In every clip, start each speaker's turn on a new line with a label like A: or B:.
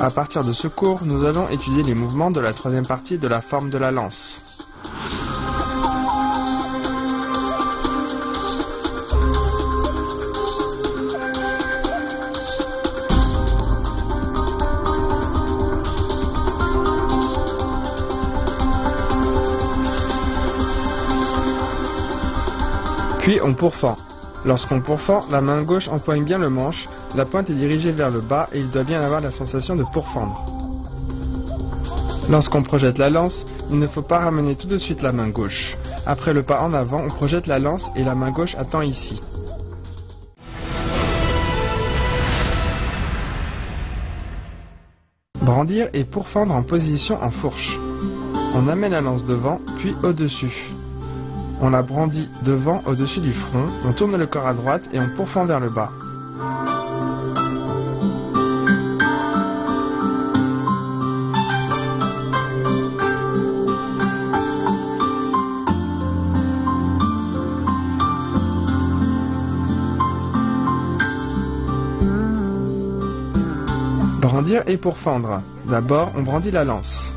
A: À partir de ce cours, nous allons étudier les mouvements de la troisième partie de la forme de la lance. Puis on pourfend. Lorsqu'on pourfend, la main gauche empoigne bien le manche, la pointe est dirigée vers le bas et il doit bien avoir la sensation de pourfendre. Lorsqu'on projette la lance, il ne faut pas ramener tout de suite la main gauche. Après le pas en avant, on projette la lance et la main gauche attend ici. Brandir et pourfendre en position en fourche. On amène la lance devant, puis au-dessus. On la brandit devant au-dessus du front, on tourne le corps à droite et on pourfend vers le bas. Brandir et pourfendre. D'abord, on brandit la lance.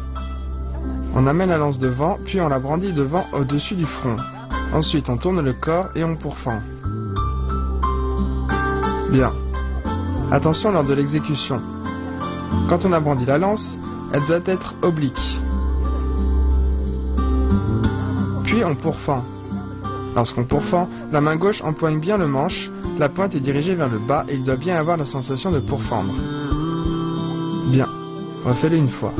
A: On amène la lance devant, puis on la brandit devant au-dessus du front. Ensuite, on tourne le corps et on pourfend. Bien. Attention lors de l'exécution. Quand on a brandi la lance, elle doit être oblique. Puis on pourfend. Lorsqu'on pourfend, la main gauche empoigne bien le manche, la pointe est dirigée vers le bas et il doit bien avoir la sensation de pourfendre. Bien. Refais-le une fois.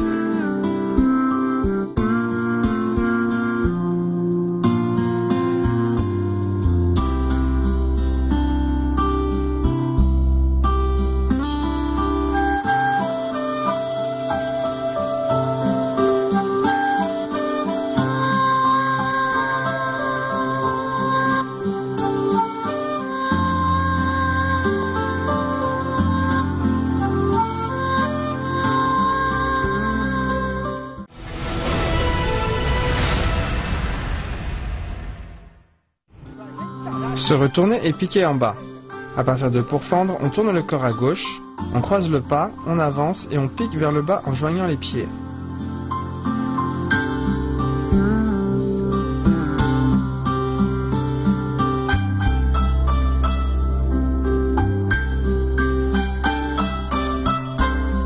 A: Se retourner et piquer en bas. À partir de pourfendre, on tourne le corps à gauche, on croise le pas, on avance et on pique vers le bas en joignant les pieds.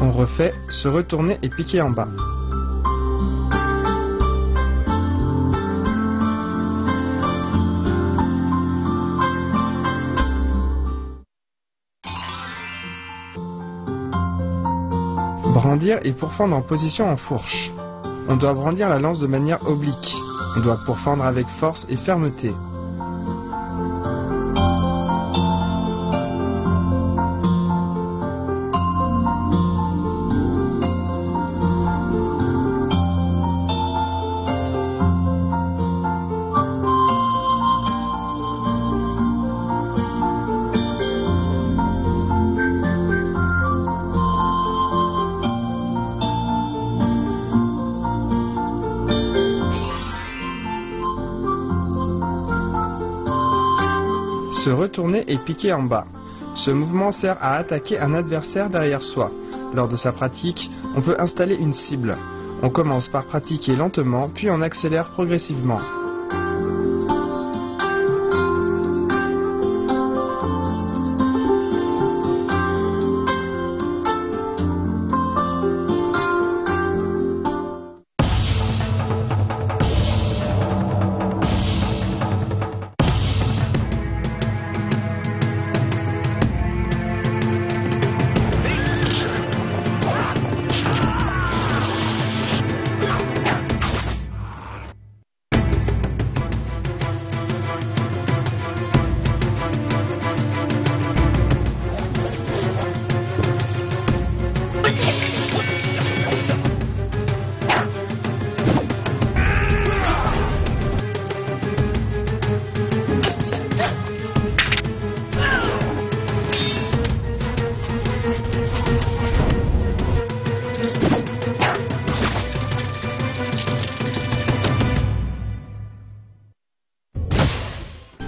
A: On refait, se retourner et piquer en bas. Brandir et pourfendre en position en fourche. On doit brandir la lance de manière oblique. On doit pourfendre avec force et fermeté. Se retourner et piquer en bas. Ce mouvement sert à attaquer un adversaire derrière soi. Lors de sa pratique, on peut installer une cible. On commence par pratiquer lentement, puis on accélère progressivement.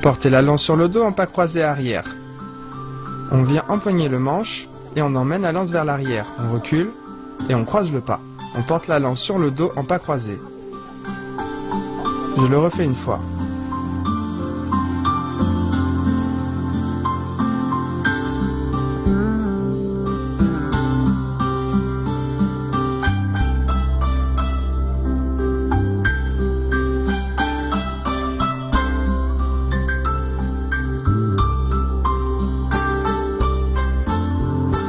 A: Portez la lance sur le dos en pas croisé arrière. On vient empoigner le manche et on emmène la lance vers l'arrière. On recule, et on croise le pas. On porte la lance sur le dos en pas croisé. Je le refais une fois.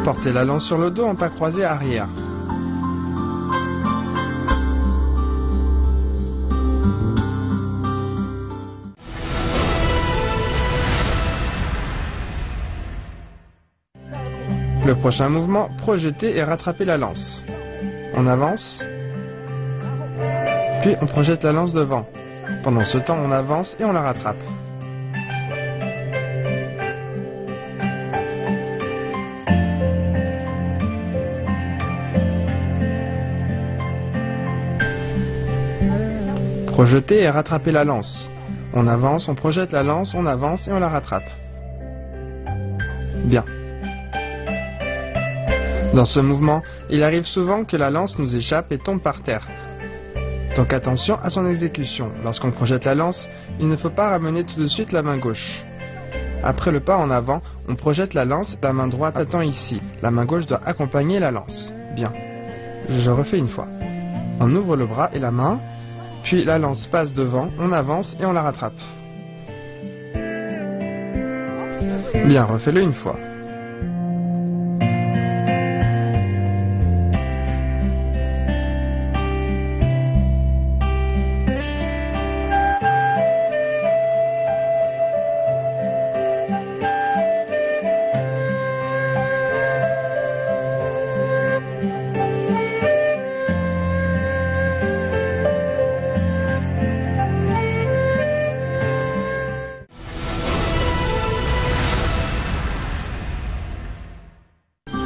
A: Portez la lance sur le dos en pas croisé arrière. Le prochain mouvement, projeter et rattraper la lance. On avance, puis on projette la lance devant. Pendant ce temps, on avance et on la rattrape. Projeter et rattraper la lance. On avance, on projette la lance, on avance et on la rattrape. Bien. Dans ce mouvement, il arrive souvent que la lance nous échappe et tombe par terre. Donc attention à son exécution. Lorsqu'on projette la lance, il ne faut pas ramener tout de suite la main gauche. Après le pas en avant, on projette la lance, la main droite attend ici. La main gauche doit accompagner la lance. Bien. Je refais une fois. On ouvre le bras et la main, puis la lance passe devant, on avance et on la rattrape. Bien, refais-le une fois.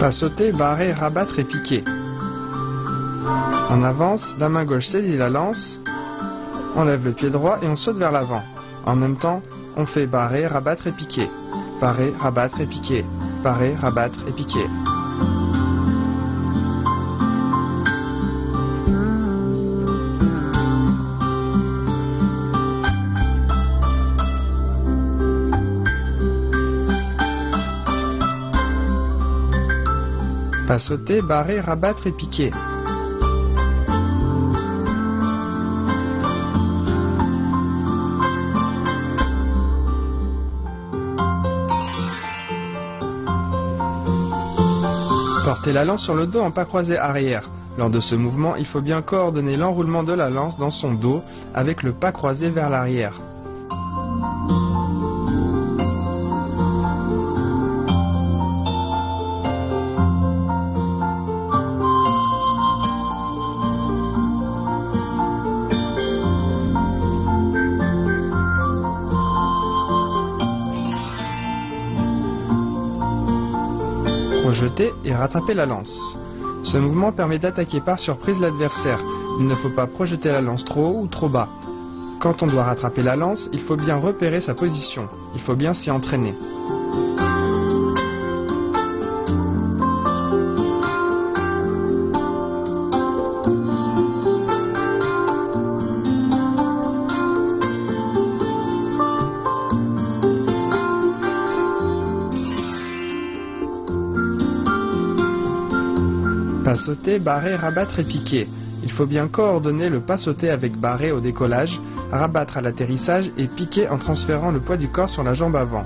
A: Pas sauter, barrer, rabattre et piquer. On avance, la main gauche saisit la lance, on lève le pied droit et on saute vers l'avant. En même temps, on fait barrer, rabattre et piquer. Barrer, rabattre et piquer. Barrer, rabattre et piquer. Pas sauter, barrer, rabattre et piquer. Portez la lance sur le dos en pas croisé arrière. Lors de ce mouvement, il faut bien coordonner l'enroulement de la lance dans son dos avec le pas croisé vers l'arrière. Projeter et rattraper la lance. Ce mouvement permet d'attaquer par surprise l'adversaire. Il ne faut pas projeter la lance trop haut ou trop bas. Quand on doit rattraper la lance, il faut bien repérer sa position. Il faut bien s'y entraîner. Pas sauter, barrer, rabattre et piquer. Il faut bien coordonner le pas sauter avec barrer au décollage, rabattre à l'atterrissage et piquer en transférant le poids du corps sur la jambe avant.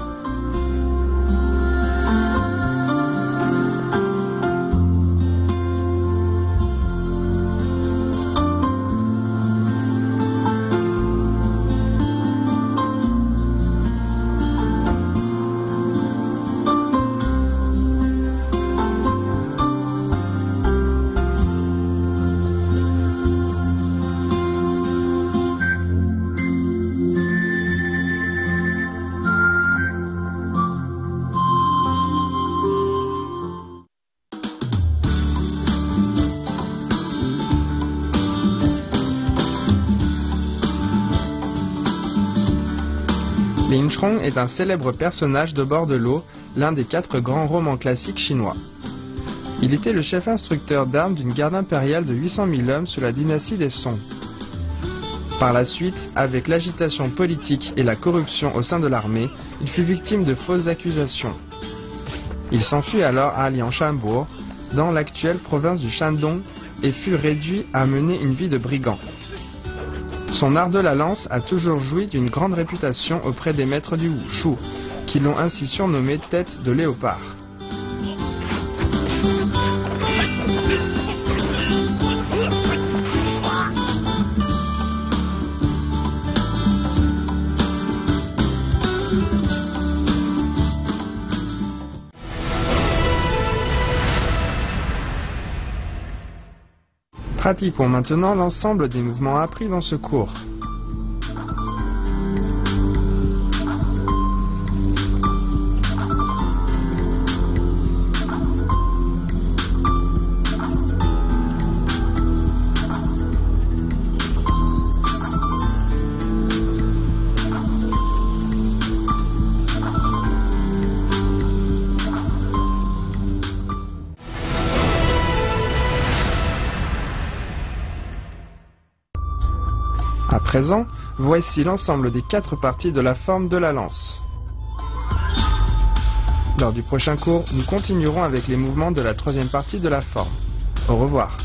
A: Lin Chong est un célèbre personnage de bord de l'eau, l'un des 4 grands romans classiques chinois. Il était le chef instructeur d'armes d'une garde impériale de 800 000 hommes sous la dynastie des Song. Par la suite, avec l'agitation politique et la corruption au sein de l'armée, il fut victime de fausses accusations. Il s'enfuit alors à Liangshanbo, dans l'actuelle province du Shandong, et fut réduit à mener une vie de brigand. Son art de la lance a toujours joui d'une grande réputation auprès des maîtres du Wushu, qui l'ont ainsi surnommé tête de léopard. Pratiquons maintenant l'ensemble des mouvements appris dans ce cours. À présent, voici l'ensemble des 4 parties de la forme de la lance. Lors du prochain cours, nous continuerons avec les mouvements de la 3e partie de la forme. Au revoir.